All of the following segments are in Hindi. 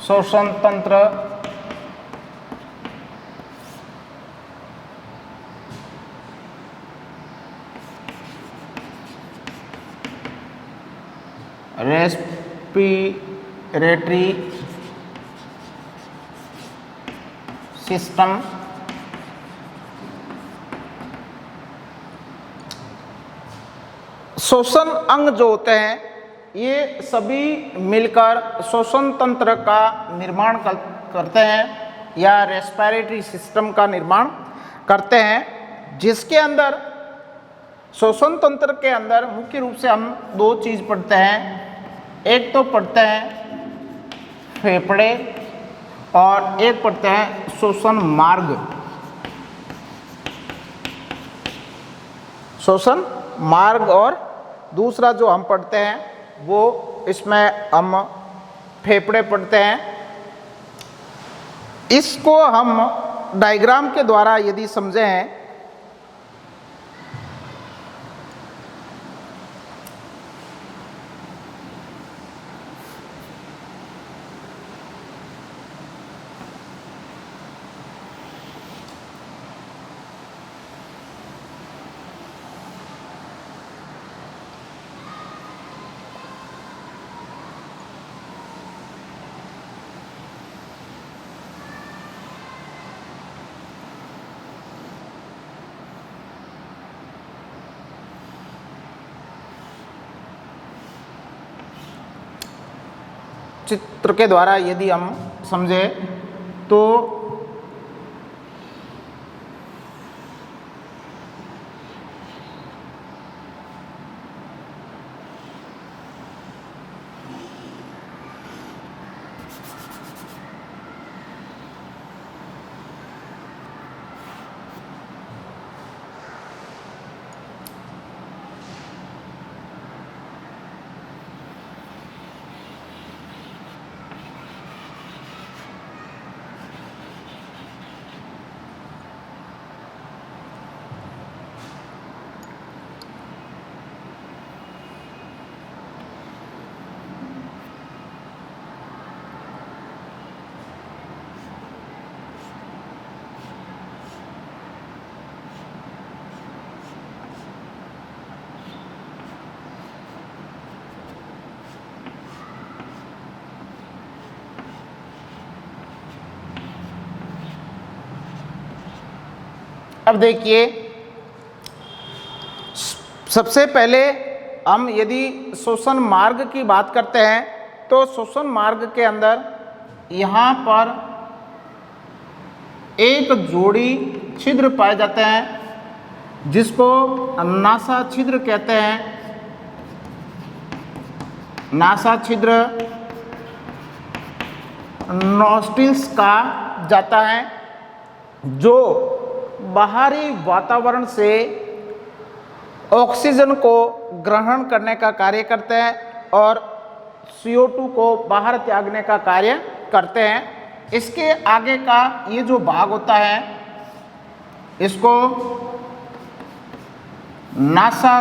श्वसन तंत्र, रेस्पिरेटरी सिस्टम, श्वसन अंग जो होते हैं ये सभी मिलकर श्वसन तंत्र का निर्माण करते हैं या रेस्पिरेटरी सिस्टम का निर्माण करते हैं, जिसके अंदर श्वसन तंत्र के अंदर मुख्य रूप से हम दो चीज़ पढ़ते हैं। एक तो पढ़ते हैं फेफड़े और एक पढ़ते हैं श्वसन मार्ग। श्वसन मार्ग और दूसरा जो हम पढ़ते हैं वो इसमें हम फेफड़े पढ़ते हैं। इसको हम डायग्राम के द्वारा यदि समझें चित्र के द्वारा यदि हम समझे तो अब देखिए, सबसे पहले हम यदि श्वसन मार्ग की बात करते हैं तो श्वसन मार्ग के अंदर यहाँ पर एक जोड़ी छिद्र पाए जाते हैं जिसको नासा छिद्र कहते हैं। नासा छिद्र नॉस्ट्रिल्स का जाता है जो बाहरी वातावरण से ऑक्सीजन को ग्रहण करने का कार्य करते हैं और CO2 को बाहर त्यागने का कार्य करते हैं। इसके आगे का ये जो भाग होता है इसको नासा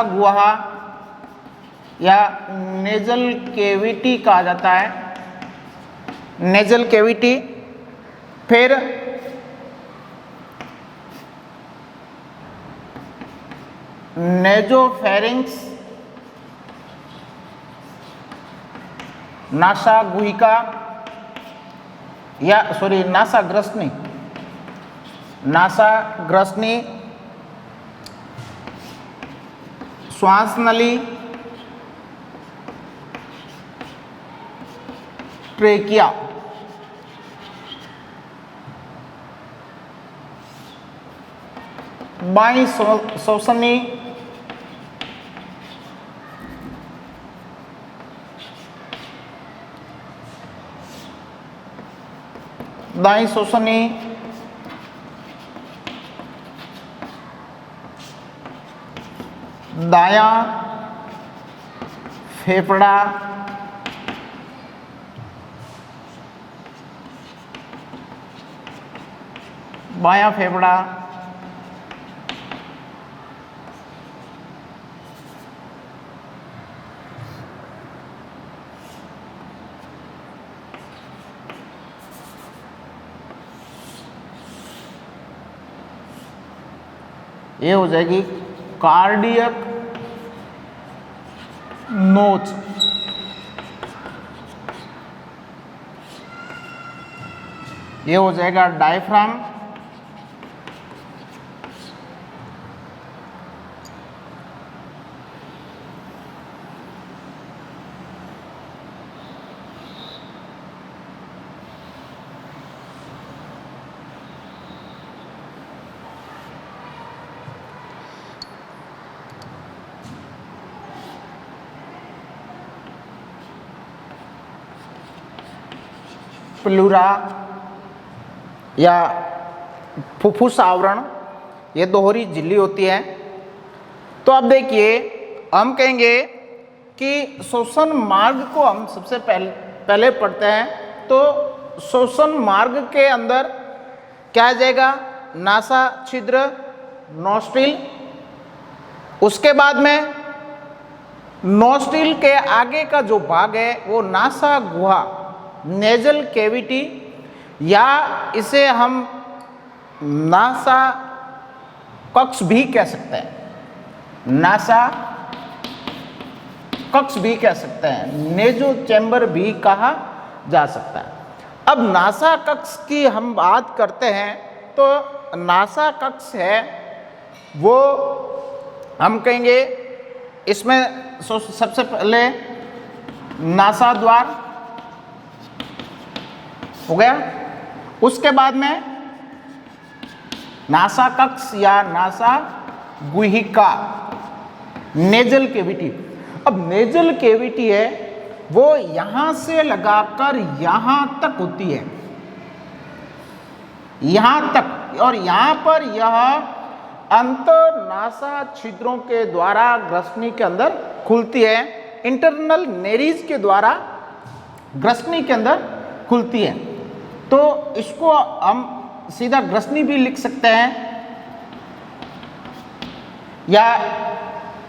गुहा या नेजल कैविटी कहा जाता है। नेजल कैविटी, फिर नेजोफेरिंक्स, नासा गुहिका या नासा ग्रसनी, नासा ग्रसनी, श्वास नली, ट्रेकिया। बाई श्वसनी, दाई श्वसनी, दायां फेफड़ा, बायां फेफड़ा, ये हो जाएगी कार्डियक नोच। ये हो जाएगा डायफ्राम। प्लूरा या फुफ्फुस आवरण, ये दोहरी झिल्ली होती है। तो अब देखिए हम कहेंगे कि श्वसन मार्ग को हम सबसे पहले पढ़ते हैं। तो श्वसन मार्ग के अंदर क्या आ जाएगा, नासा छिद्र, नोस्ट्रिल। उसके बाद में नोस्ट्रिल के आगे का जो भाग है वो नासा गुहा, नेजल कैविटी, या इसे हम नासा कक्ष भी कह सकते हैं, नासा कक्ष भी कह सकते हैं, नेजो चैम्बर भी कहा जा सकता है। अब नासा कक्ष की हम बात करते हैं तो नासा कक्ष है वो हम कहेंगे इसमें सबसे पहले नासा द्वार हो गया, उसके बाद में नासा कक्ष या नासा गुहिका, नेजल कैविटी। अब नेजल कैविटी है वो यहां से लगाकर यहां तक होती है, यहां तक, और यहां पर यह अंतर नासा छिद्रों के द्वारा ग्रसनी के अंदर खुलती है, इंटरनल नेरीज के द्वारा ग्रसनी के अंदर खुलती है। तो इसको हम सीधा ग्रसनी भी लिख सकते हैं, या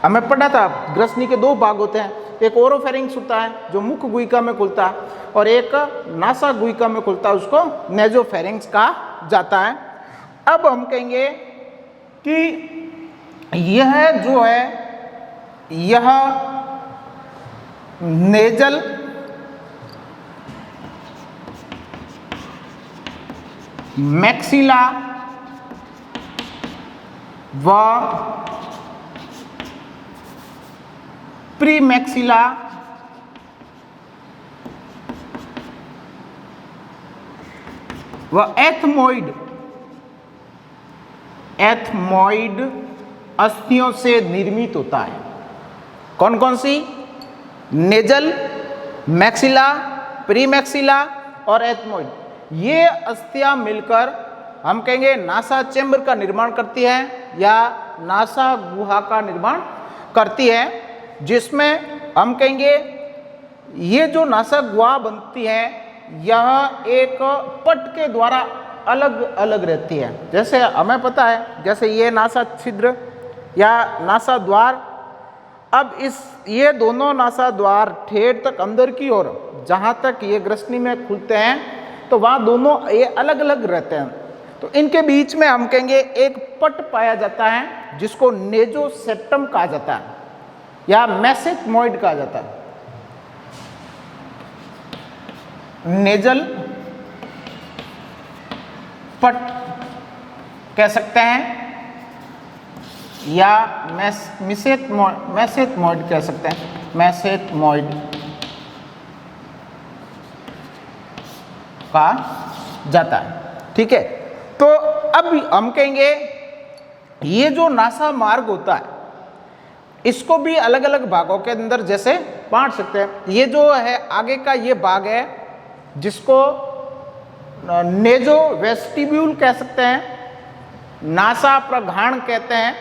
हमें पढ़ा था ग्रसनी के दो भाग होते हैं, एक ओरोफेरिंक्स होता है जो मुख गुहिका में खुलता है, और एक नासा गुहिका में खुलता है, उसको नेजोफेरिंक्स कहा जाता है। अब हम कहेंगे कि यह जो है यह नेजल मैक्सिला व प्रीमैक्सिला व एथमोइड अस्थियों से निर्मित होता है। कौन कौन सी? नेजल, मैक्सिला, प्रीमैक्सिला और एथमोइड। ये अस्थियां मिलकर हम कहेंगे नासा चैम्बर का निर्माण करती है या नासा गुहा का निर्माण करती है, जिसमें हम कहेंगे ये जो नासा गुहा बनती है यह एक पट के द्वारा अलग अलग रहती है। जैसे हमें पता है, जैसे ये नासा छिद्र या नासा द्वार, अब ये दोनों नासा द्वार ठेठ तक अंदर की ओर जहाँ तक ये ग्रसनी में खुलते हैं तो वहाँ दोनों ये अलग अलग रहते हैं। तो इनके बीच में हम कहेंगे एक पट पाया जाता है जिसको नेजोसेप्टम कहा जाता है या मेसेथमोइड कहा जाता है। नेजल पट कह सकते हैं या मेसेथमोइड कह सकते हैं, मेसेथमोइड कहा जाता है। ठीक है, तो अब हम कहेंगे ये जो नासा मार्ग होता है इसको भी अलग अलग भागों के अंदर जैसे बांट सकते हैं। ये जो है आगे का ये भाग है जिसको नेजो वेस्टिब्यूल कह सकते हैं, नासा प्रघाण कहते हैं,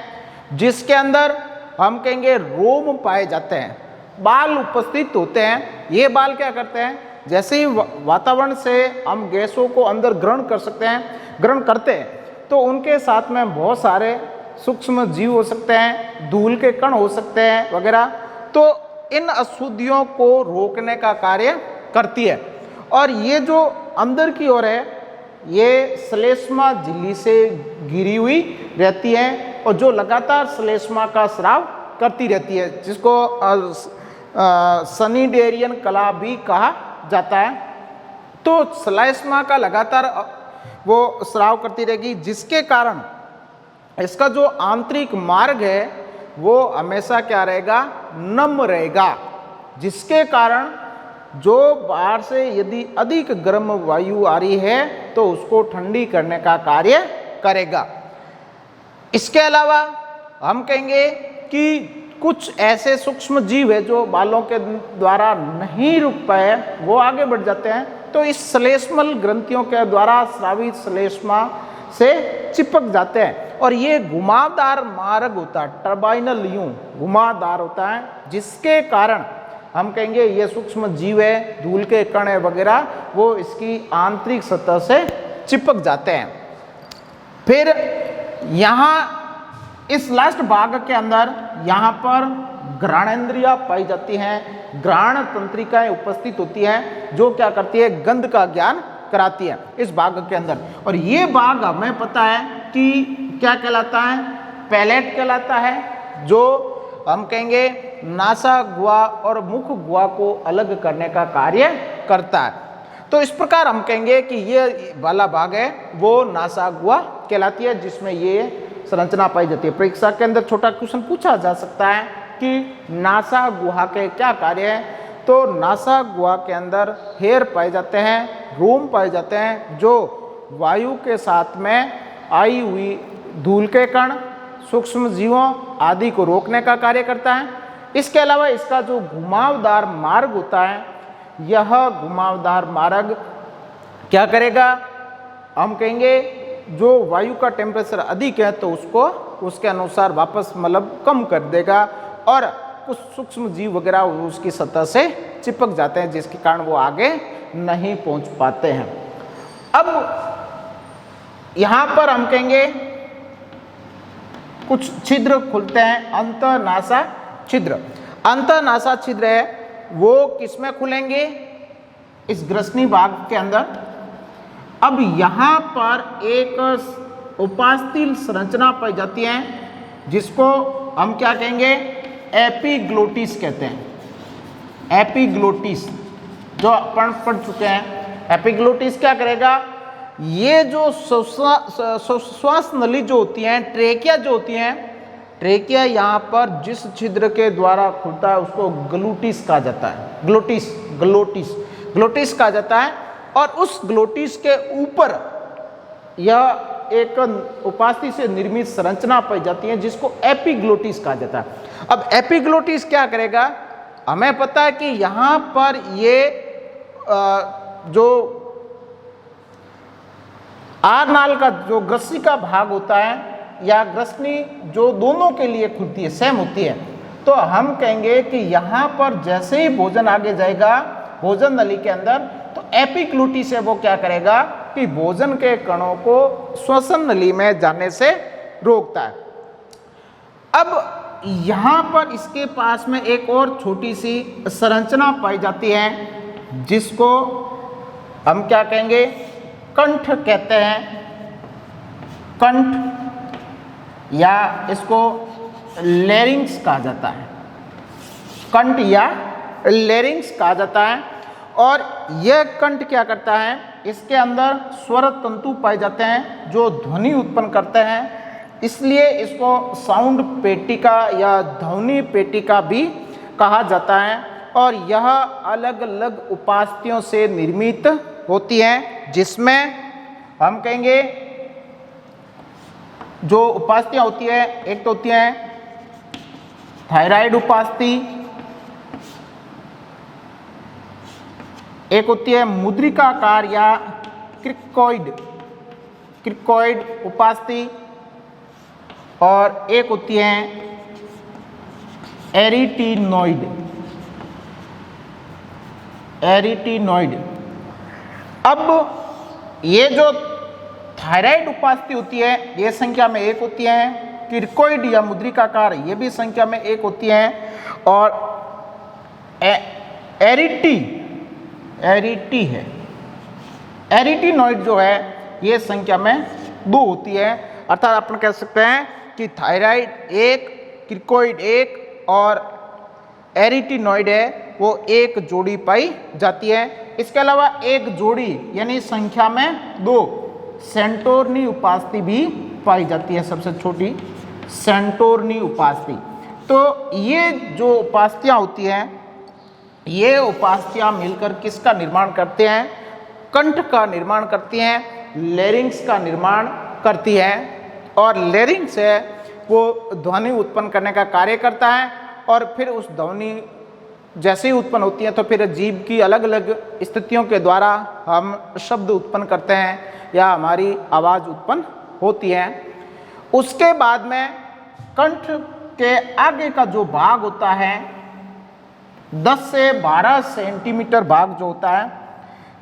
जिसके अंदर हम कहेंगे रोम पाए जाते हैं, बाल उपस्थित होते हैं। ये बाल क्या करते हैं, जैसे ही वातावरण से हम गैसों को अंदर ग्रहण करते हैं तो उनके साथ में बहुत सारे सूक्ष्म जीव हो सकते हैं, धूल के कण हो सकते हैं वगैरह, तो इन अशुद्धियों को रोकने का कार्य करती है। और ये जो अंदर की ओर है ये श्लेष्मा झिल्ली से घिरी हुई रहती है, और जो लगातार श्लेष्मा का स्राव करती रहती है, जिसको सनिडेरियन कला भी कहा जाता है। तो श्लेष्मा का लगातार वो स्राव करती रहेगी, जिसके कारण इसका जो आंतरिक मार्ग है वो हमेशा क्या रहेगा, नम रहेगा, जिसके कारण जो बाहर से यदि अधिक गर्म वायु आ रही है तो उसको ठंडी करने का कार्य करेगा। इसके अलावा हम कहेंगे कि कुछ ऐसे सूक्ष्म जीव है जो बालों के द्वारा नहीं रुक पाए, वो आगे बढ़ जाते हैं, तो इस श्लेष्मल ग्रंथियों के द्वारा स्रावित श्लेष्मा से चिपक जाते हैं और ये घुमावदार मार्ग होता है, टर्बाइनल यूं घुमावदार होता है, जिसके कारण हम कहेंगे ये सूक्ष्म जीव है, धूल के कण वगैरह, वो इसकी आंतरिक सतह से चिपक जाते हैं। फिर यहाँ इस लास्ट भाग के अंदर यहाँ पर घ्राणेंद्रिया पाई जाती हैं, घ्राण तंत्रिकाएं उपस्थित होती हैं, जो क्या करती है, गंध का ज्ञान कराती है इस भाग के अंदर। और ये भाग हमें पता है कि क्या कहलाता है, पैलेट कहलाता है, जो हम कहेंगे नासा गुहा और मुख गुहा को अलग करने का कार्य करता है। तो इस प्रकार हम कहेंगे कि ये वाला भाग है वो नासा गुहा कहलाती है, जिसमें ये संरचना पाई जाती है। परीक्षा के अंदर छोटा क्वेश्चन पूछा जा सकता है कि नासा गुहा के क्या कार्य है। तो नासा गुहा के अंदर हेयर पाए जाते हैं, रोम पाए जाते हैं, जो वायु के साथ में आई हुई धूल के कण, सूक्ष्म जीवों आदि को रोकने का कार्य करता है। इसके अलावा इसका जो घुमावदार मार्ग होता है, यह घुमावदार मार्ग क्या करेगा, हम कहेंगे जो वायु का टेम्परेचर अधिक है तो उसको उसके अनुसार वापस मतलब कम कर देगा और कुछ सूक्ष्म जीव वगैरह उसकी सतह से चिपक जाते हैं, जिसके कारण वो आगे नहीं पहुंच पाते हैं। अब यहाँ पर हम कहेंगे कुछ छिद्र खुलते हैं, अंतःनासा छिद्र। अंतःनासा छिद्र है वो किसमें खुलेंगे, इस ग्रसनी भाग के अंदर। अब यहाँ पर एक उपास्थि संरचना पाई जाती है, जिसको हम क्या कहेंगे, एपिग्लोटिस कहते हैं। एपिग्लोटिस जो अपन पढ़ चुके हैं। एपिग्लोटिस क्या करेगा, ये जो श्वास नली जो होती हैं, ट्रेकिया जो होती हैं, ट्रेकिया यहाँ पर जिस छिद्र के द्वारा खुलता है उसको ग्लूटिस कहा जाता है। ग्लोटिस कहा जाता है। और उस ग्लोटिस के ऊपर यह एक उपास्थि से निर्मित संरचना पाई जाती है, जिसको एपिग्लोटिस कहा जाता है। अब एपिग्लोटिस क्या करेगा, हमें पता है कि यहाँ पर ये जो आरनाल का जो ग्रसनी का भाग होता है या ग्रसनी जो दोनों के लिए खुलती है, सेम होती है, तो हम कहेंगे कि यहाँ पर जैसे ही भोजन आगे जाएगा भोजन नली के अंदर, तो एपिग्लोटिस से वो क्या करेगा कि भोजन के कणों को श्वसन नली में जाने से रोकता है। अब यहाँ पर इसके पास में एक और छोटी सी संरचना पाई जाती है, जिसको हम क्या कहेंगे, कंठ कहते हैं। कंठ या इसको लेरिंग्स कहा जाता है। कंठ या लेरिंग्स कहा जाता है। और यह कंठ क्या करता है, इसके अंदर स्वर तंतु पाए जाते हैं जो ध्वनि उत्पन्न करते हैं, इसलिए इसको साउंड पेटिका या ध्वनि पेटिका भी कहा जाता है। और यह अलग अलग उपास्थियों से निर्मित होती हैं, जिसमें हम कहेंगे जो उपास्थियां होती है, एक तो होती है थायराइड उपास्थि, एक होती है मुद्रिकाकार या क्रिकोइड उपास्थि, और एक होती है एरिटिनोइड। अब ये जो थायराइड उपास्थि होती है ये संख्या में एक होती है, क्रिकोइड या मुद्रिकाकार ये भी संख्या में एक होती है, और एरिटिनोइड जो है ये संख्या में 2 होती है। अर्थात अपन कह सकते हैं कि थायराइड एक, क्रिकोइड एक और एरिटिनॉइड है वो एक जोड़ी पाई जाती है। इसके अलावा एक जोड़ी यानी संख्या में 2 सेंटोरनी उपास्थि भी पाई जाती है, सबसे छोटी सेंटोरनी उपास्थि। तो ये जो उपास्थियाँ होती हैं, ये उपास्थियाँ मिलकर किसका निर्माण करते हैं? कंठ का निर्माण करती हैं, लैरिंक्स का निर्माण करती है। और लैरिंक्स है वो ध्वनि उत्पन्न करने का कार्य करता है और फिर उस ध्वनि जैसे ही उत्पन्न होती है तो फिर जीभ की अलग अलग स्थितियों के द्वारा हम शब्द उत्पन्न करते हैं या हमारी आवाज़ उत्पन्न होती है। उसके बाद में कंठ के आगे का जो भाग होता है 10 से 12 सेंटीमीटर भाग जो होता है,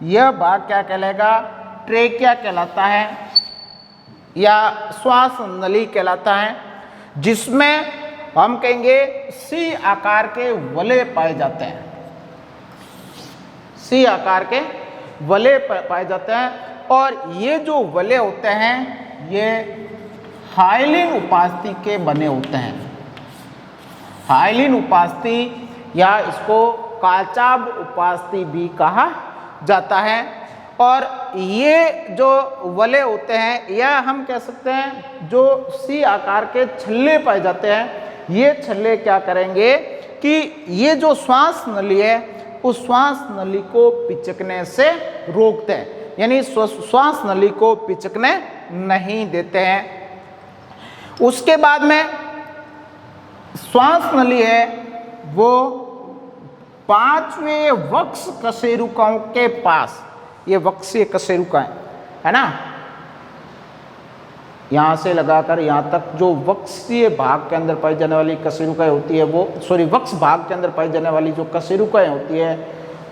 यह भाग क्या कहलाएगा? ट्रेकिया कहलाता है या श्वास नली कहलाता है, जिसमें हम कहेंगे सी आकार के वलय पाए जाते हैं। सी आकार के वलय पाए जाते हैं और ये जो वलय होते हैं ये हाइलिन उपास्थि के बने होते हैं। हाइलिन उपास्थि या इसको काचाभ उपास्थि भी कहा जाता है। और ये जो वलय होते हैं या हम कह सकते हैं जो सी आकार के छल्ले पाए जाते हैं, ये छल्ले क्या करेंगे कि ये जो श्वास नली है उस श्वास नली को पिचकने से रोकते हैं, यानी श्वास नली को पिचकने नहीं देते हैं। उसके बाद में श्वास नली है वो 5वें वक्ष कशेरुकाओं के पास, ये वक्षीय कशेरुका है ना, यहाँ से लगाकर यहाँ तक जो वक्षीय भाग के अंदर पाई जाने वाली कशेरुकाएं होती है वो वक्ष भाग के अंदर पाई जाने वाली जो कशेरुकाएं होती है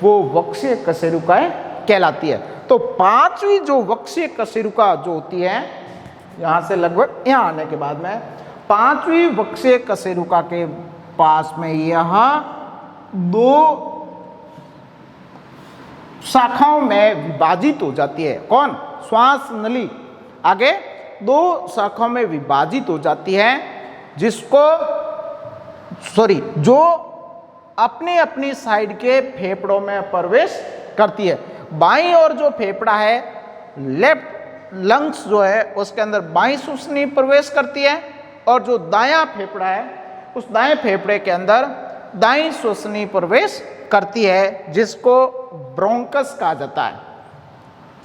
वो वक्षीय कशेरुकाएं कहलाती है। तो 5वीं जो वक्षीय कशेरुका जो होती है, यहाँ से लगभग यहाँ आने के बाद में 5वीं वक्षीय कशेरुका के पास में यहाँ 2 शाखाओं में विभाजित हो जाती है। कौन? श्वास नली आगे 2 शाखाओं में विभाजित हो जाती है, जो अपनी अपनी साइड के फेफड़ों में प्रवेश करती है। बाईं ओर जो फेफड़ा है, लेफ्ट लंग्स जो है उसके अंदर बाईं श्वसनी प्रवेश करती है और जो दायां फेफड़ा है उस दाएं फेफड़े के अंदर दाईं श्वसनी प्रवेश करती है, जिसको ब्रोंकस कहा जाता है,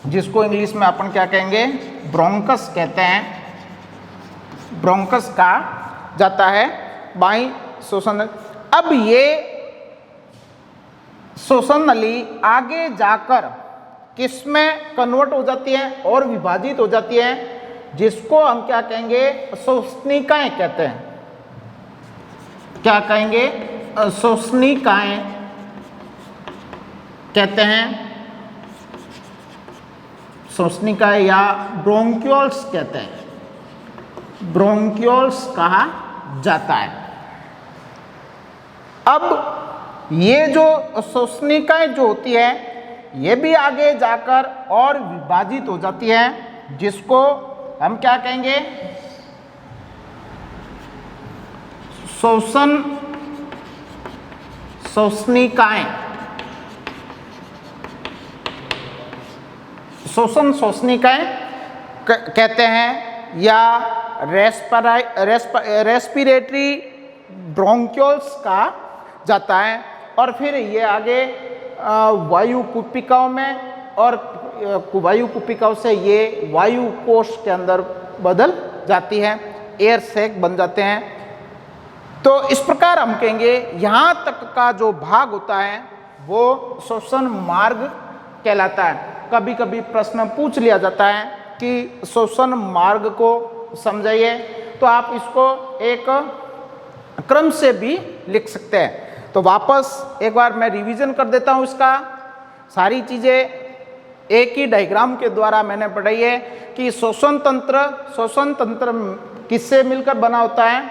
जिसको इंग्लिश में अपन क्या कहेंगे? ब्रोंकस कहते हैं। ब्रोंकस कहा जाता है बाईं श्वसन। अब ये श्वसन नली आगे जाकर किसमें कन्वर्ट हो जाती है और विभाजित हो जाती है, जिसको हम क्या कहेंगे? श्वसनिकाएं कहते हैं। क्या कहेंगे? श्वसनिकाएं कहते हैं। श्वसनिकाएं या ब्रोंक्यूल्स कहते हैं। ब्रोंक्यूल्स कहा जाता है। अब ये जो श्वसनिकाएं जो होती है ये भी आगे जाकर और विभाजित हो जाती है, जिसको हम क्या कहेंगे? श्वसनिकाएं। श्वसनिकाएं कहते हैं या रेस्पिरेटरी ब्रोंक्यूल्स कहा जाता है। और फिर ये आगे वायु कुपिकाओं में और वायु कुपिकाओं से ये वायु कोश के अंदर बदल जाती है, एयर सैक बन जाते हैं। तो इस प्रकार हम कहेंगे यहाँ तक का जो भाग होता है वो श्वसन मार्ग कहलाता है। कभी कभी प्रश्न पूछ लिया जाता है कि श्वसन मार्ग को समझाइए, तो आप इसको एक क्रम से भी लिख सकते हैं। तो वापस एक बार मैं रिवीजन कर देता हूँ इसका। सारी चीज़ें एक ही डायग्राम के द्वारा मैंने पढ़ाई है कि श्वसन तंत्र किससे मिलकर बना होता है?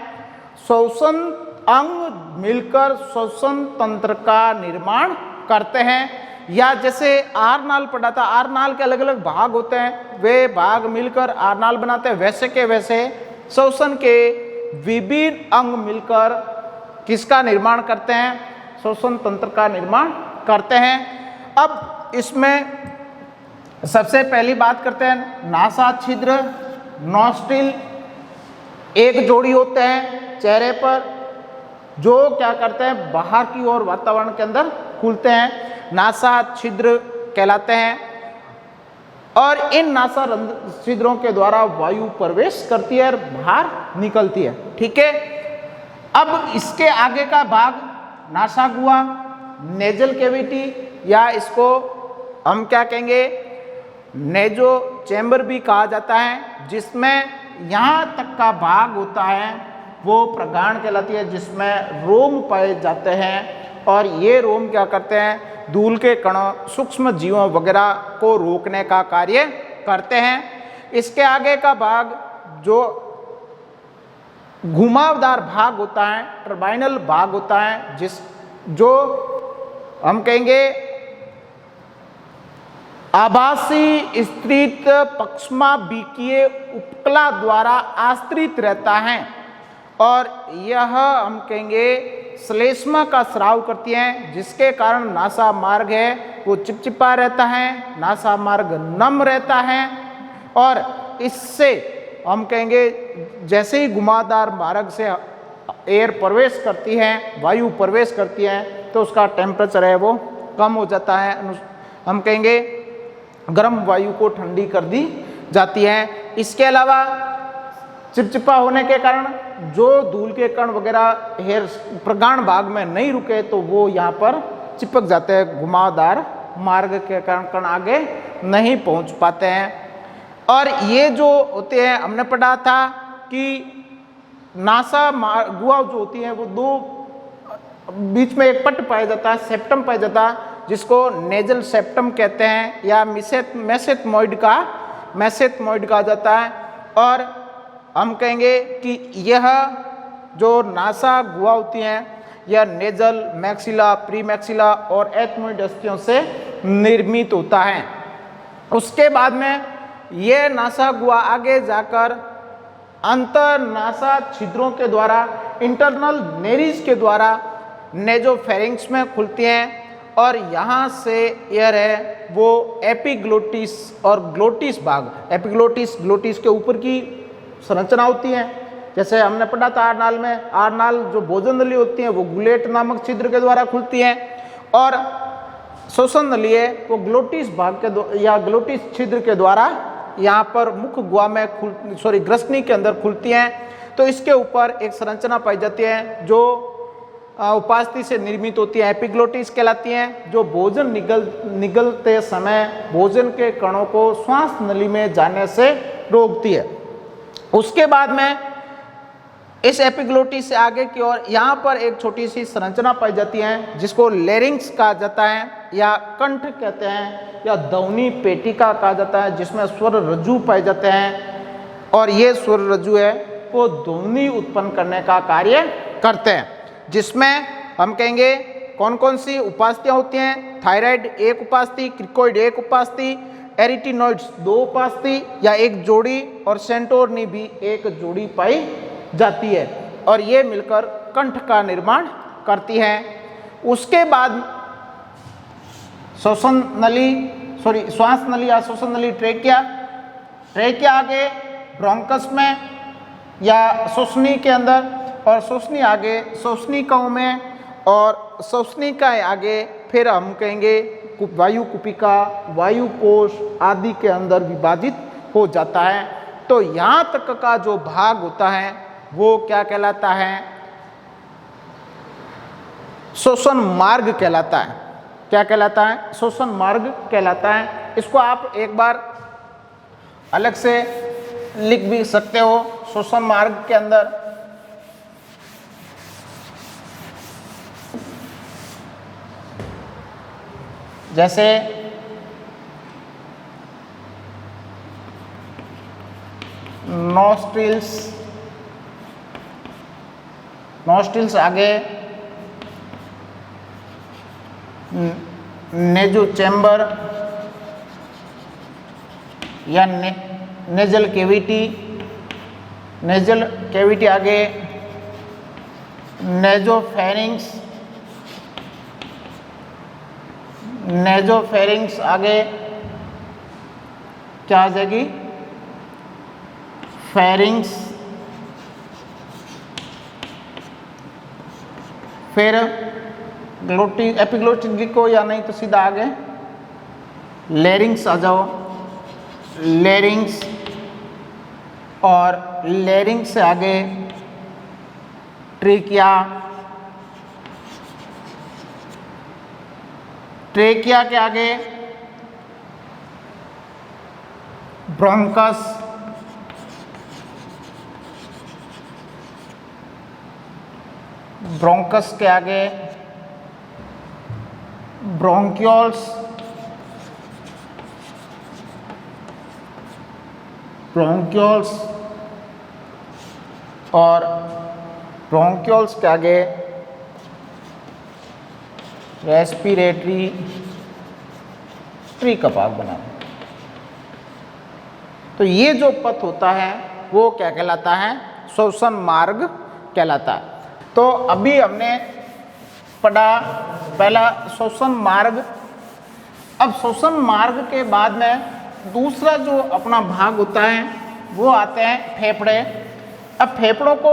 श्वसन अंग मिलकर श्वसन तंत्र का निर्माण करते हैं। या जैसे आरनाल पढ़ा था, आरनाल के अलग अलग भाग होते हैं, वे भाग मिलकर आरनाल बनाते हैं। वैसे के वैसे श्वसन के विभिन्न अंग मिलकर किसका निर्माण करते हैं? श्वसन तंत्र का निर्माण करते हैं। अब इसमें सबसे पहली बात करते हैं नासा छिद्र, नॉस्ट्रिल एक जोड़ी होते हैं चेहरे पर, जो क्या करते हैं बाहर की ओर वातावरण के अंदर खुलते हैं, नासा छिद्र कहलाते हैं। और इन नासा छिद्रों के द्वारा वायु प्रवेश करती है और बाहर निकलती है। ठीक है, अब इसके आगे का भाग नासा गुहा, नेजल कैविटी, या इसको हम क्या कहेंगे नेजो चैम्बर भी कहा जाता है, जिसमें यहाँ तक का भाग होता है वो प्रगाण कहलाती है, जिसमें रोम पाए जाते हैं। और ये रोम क्या करते हैं? धूल के कणों, सूक्ष्म जीवों वगैरह को रोकने का कार्य करते हैं। इसके आगे का भाग जो घुमावदार भाग होता है, टर्बाइनल भाग होता है, जो हम कहेंगे आभासी स्त्रीत पक्षमाभिकीय उपकला द्वारा आश्रित रहता है। और यह हम कहेंगे श्लेष्मा का स्राव करती हैं, जिसके कारण नासा मार्ग है वो चिपचिपा रहता है, नासा मार्ग नम रहता है। और इससे हम कहेंगे जैसे ही घुमावदार मार्ग से एयर प्रवेश करती है, वायु प्रवेश करती है, तो उसका टेम्परेचर है वो कम हो जाता है। हम कहेंगे गर्म वायु को ठंडी कर दी जाती है। इसके अलावा चिपचिपा होने के कारण जो धूल के कण वगैरह हेयर प्रगाण भाग में नहीं रुके तो वो यहाँ पर चिपक जाते हैं, घुमावदार मार्ग के कारण कण आगे नहीं पहुँच पाते हैं। और ये जो होते हैं हमने पढ़ा था कि नासा गुहा जो होती है वो दो बीच में एक पट पाया जाता है, सेप्टम पाया जाता है, जिसको नेजल सेप्टम कहते हैं या मेसेथमोइड कहा जाता है। और हम कहेंगे कि यह जो नासा गुहा होती हैं यह नेजल, मैक्सिला, प्री मैक्सिला और एथमोइड अस्थियों से निर्मित होता है। उसके बाद में यह नासा गुहा आगे जाकर अंतर नासा छिद्रों के द्वारा, इंटरनल नेरीज के द्वारा नेजोफेरिंक्स में खुलती हैं। और यहाँ से एयर है वो एपिग्लोटिस और ग्लोटिस भाग, एपिग्लोटिस ग्लोटिस के ऊपर की संरचना होती है। जैसे हमने पढ़ा था आरनाल में, आरनाल जो भोजन नली होती है वो गुलेट नामक छिद्र के द्वारा खुलती है, और श्वसन नली है वो ग्लोटिस भाग के या ग्लोटिस छिद्र के द्वारा यहाँ पर मुख्य गुहा में ग्रसनी के अंदर खुलती हैं। तो इसके ऊपर एक संरचना पाई जाती है जो उपास्थि से निर्मित होती है, एपिग्लोटिस कहलाती हैं, जो भोजन निगलते समय भोजन के कणों को श्वास नली में जाने से रोकती है। उसके बाद में इस एपिग्लोटिस से आगे की ओर यहाँ पर एक छोटी सी संरचना पाई जाती है जिसको लेरिंग्स कहा जाता है या कंठ कहते हैं या ध्वनि पेटिका कहा जाता है, जिसमें स्वर रज्जु पाए जाते हैं। और ये स्वर रज्जु है वो ध्वनि उत्पन्न करने का कार्य करते हैं, जिसमें हम कहेंगे कौन कौन सी उपास्थियाँ होती हैं? थायराइड एक उपास्थि, क्रिकोइड एक उपास्थि, एरिटिनोइड्स दो उपास्थि या एक जोड़ी, और सेंटोरनी भी एक जोड़ी पाई जाती है। और ये मिलकर कंठ का निर्माण करती है। उसके बाद श्वास नली या श्वसन नली ट्रेकिया आगे ब्रोंकस में या श्वसनी के अंदर, और श्वसनी आगे श्वसनिकाओं में, और श्वसनिका आगे फिर हम कहेंगे वायु कुपिका, वायु कोश आदि के अंदर विभाजित हो जाता है। तो यहाँ तक का जो भाग होता है वो क्या कहलाता है? श्वसन मार्ग कहलाता है। क्या कहलाता है? श्वसन मार्ग कहलाता है। इसको आप एक बार अलग से लिख भी सकते हो। श्वसन मार्ग के अंदर जैसे नोस्ट्रिल्स आगे नेजो चैम्बर या नेजल कैविटी, नेजल कैविटी आगे नेजोफेरिंग्स, नेजोफेरिंग्स आगे क्या आ जाएगी, फेरिंग्स, फिर ग्लोटी एपिग्लोटिस लिखो या नहीं तो सीधा आगे लेरिंग्स आ जाओ, लेरिंग्स, और लेरिंग्स से आगे ट्रेकिया, ट्रेकिया के आगे ब्रोंकस, ब्रोंकस के आगे ब्रोंक्यूल्स, ब्रोंक्यूल्स, और ब्रोंक्यूल्स के आगे रेस्पिरेटरी ट्री का भाग बना। तो ये जो पथ होता है वो क्या कहलाता है, श्वसन मार्ग कहलाता है। तो अभी हमने पढ़ा पहला श्वसन मार्ग। अब श्वसन मार्ग के बाद में दूसरा जो अपना भाग होता है वो आते हैं फेफड़े। अब फेफड़ों को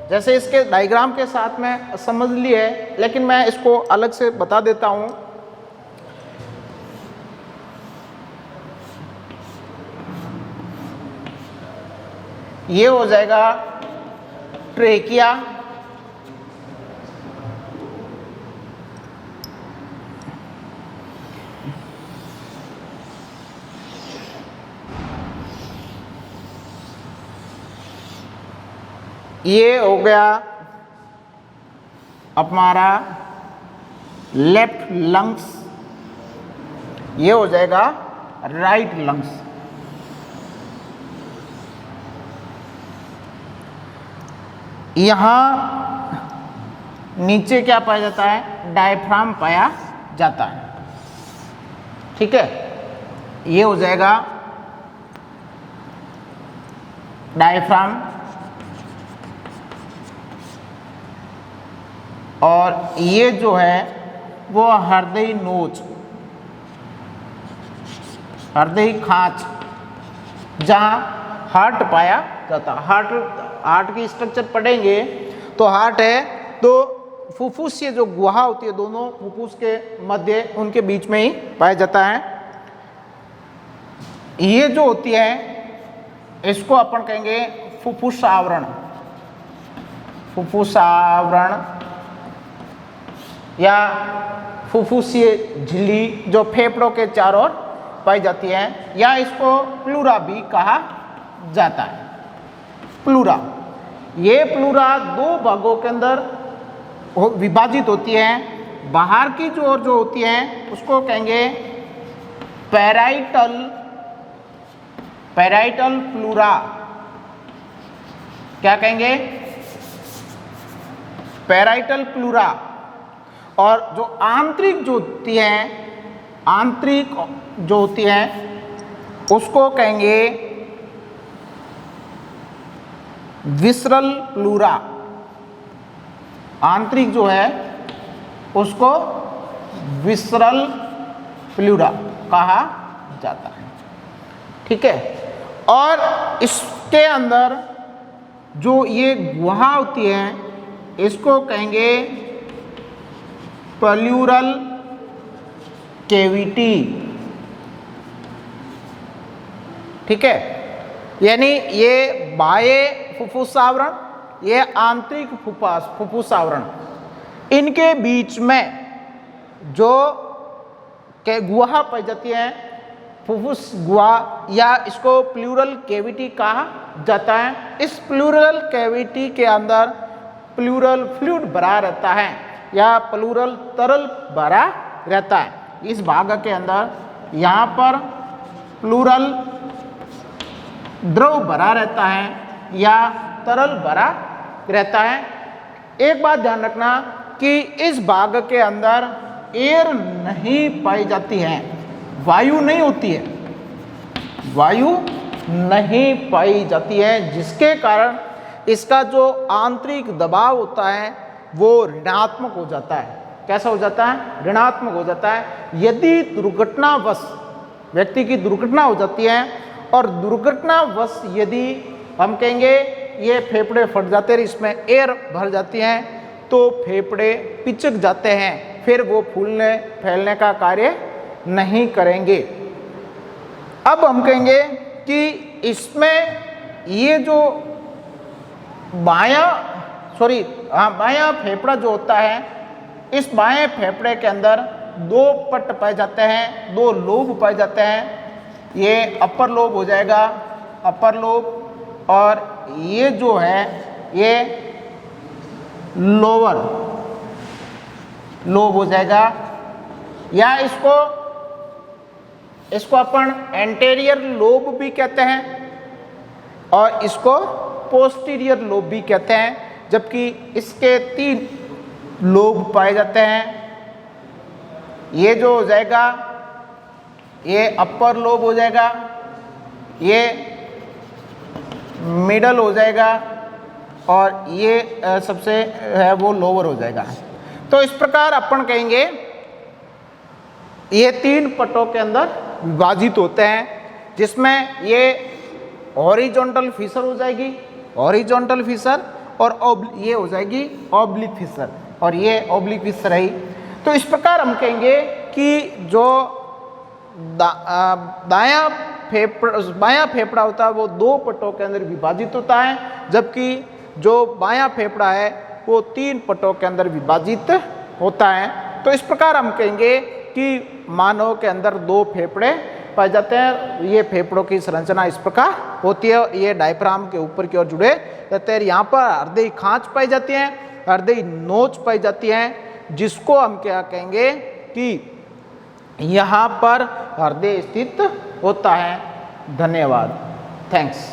जैसे इसके डायग्राम के साथ में समझ लिए, लेकिन मैं इसको अलग से बता देता हूँ। ये हो जाएगा ट्रेकिया, ये हो गया हमारा लेफ्ट लंग्स, ये हो जाएगा राइट लंग्स। यहाँ नीचे क्या पाया जाता है, डायफ्राम पाया जाता है। ठीक है, ये हो जाएगा डायफ्राम, और ये जो है वो हृदय नोच, हृदय खांच, जहाँ हार्ट पाया जाता है। हार्ट की स्ट्रक्चर पढ़ेंगे तो हार्ट है तो फुफ्फुस से जो गुहा होती है दोनों फुफ्फुस के मध्य, उनके बीच में ही पाया जाता है। ये जो होती है इसको अपन कहेंगे फुफ्फुस आवरण, फुफ्फुस आवरण या फुफ्फुसीय झिल्ली जो फेफड़ों के चारों ओर पाई जाती है, या इसको प्लूरा भी कहा जाता है। प्लूरा, ये प्लूरा दो भागों के अंदर विभाजित होती है। बाहर की जो ओर जो होती है उसको कहेंगे पैराइटल, पैराइटल प्लूरा। क्या कहेंगे, पैराइटल प्लूरा। और जो आंतरिक जो होती है, आंतरिक जो होती है उसको कहेंगे विसरल प्लूरा। आंतरिक जो है उसको विसरल प्लूरा कहा जाता है। ठीक है, और इसके अंदर जो ये गुहा होती है इसको कहेंगे प्लूरल कैविटी। ठीक है, यानी ये बाह्य फुफ्फुस आवरण, ये आंतरिक फुफ्फुस आवरण, इनके बीच में जो गुहा पाई जाती है फुफ्फुस गुहा, या इसको प्लूरल कैविटी कहा जाता है। इस प्लूरल कैविटी के अंदर प्लूरल फ्लूइड भरा रहता है या प्लूरल तरल भरा रहता है। इस भाग के अंदर यहाँ पर प्लूरल द्रव भरा रहता है या तरल भरा रहता है। एक बात ध्यान रखना कि इस भाग के अंदर एयर नहीं पाई जाती है, वायु नहीं होती है, वायु नहीं पाई जाती है, जिसके कारण इसका जो आंतरिक दबाव होता है वो ऋणात्मक हो जाता है। कैसा हो जाता है? ऋणात्मक हो जाता है। यदि दुर्घटनावश व्यक्ति की दुर्घटना हो जाती है और दुर्घटनावश यदि हम कहेंगे ये फेफड़े फट जाते हैं, इसमें एयर भर जाती हैं, तो फेफड़े पिचक जाते हैं, फिर वो फूलने फैलने का कार्य नहीं करेंगे। अब हम कहेंगे कि इसमें ये जो बायां फेफड़ा जो होता है, इस बाएं फेफड़े के अंदर दो पट पाए जाते हैं, दो लोब पाए जाते हैं। ये अपर लोब हो जाएगा, अपर लोब, और ये जो है ये लोअर लोब हो जाएगा, या इसको अपन एंटेरियर लोब भी कहते हैं और इसको पोस्टीरियर लोब भी कहते हैं, जबकि इसके 3 लोब पाए जाते हैं। ये जो हो जाएगा ये अपर लोब हो जाएगा, ये मिडल हो जाएगा, और ये सबसे है वो लोअर हो जाएगा। तो इस प्रकार अपन कहेंगे ये 3 पटों के अंदर विभाजित होते हैं, जिसमें ये हॉरिजॉन्टल फिशर हो जाएगी, हॉरिजॉन्टल फिशर, और ये हो जाएगी ऑब्लिक फिशर, और ये ऑब्लिक फिशर है। तो इस प्रकार हम कहेंगे कि जो बायां फेफड़ा होता है वो 2 पटों के अंदर विभाजित होता है, जबकि जो बायां फेफड़ा है वो 3 पटों के अंदर विभाजित होता है। तो इस प्रकार हम कहेंगे कि मानव के अंदर 2 फेफड़े पाए जाते हैं। ये फेफड़ों की संरचना इस प्रकार होती है, ये डायफ्राम के ऊपर की ओर जुड़े रहते हैं। यहाँ पर हृदय खांच पाई जाती है, हृदय नोच पाई जाती है, जिसको हम क्या कहेंगे कि यहाँ पर हृदय स्थित होता है। धन्यवाद, थैंक्स।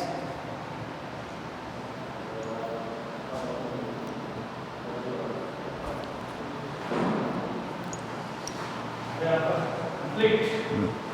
complete.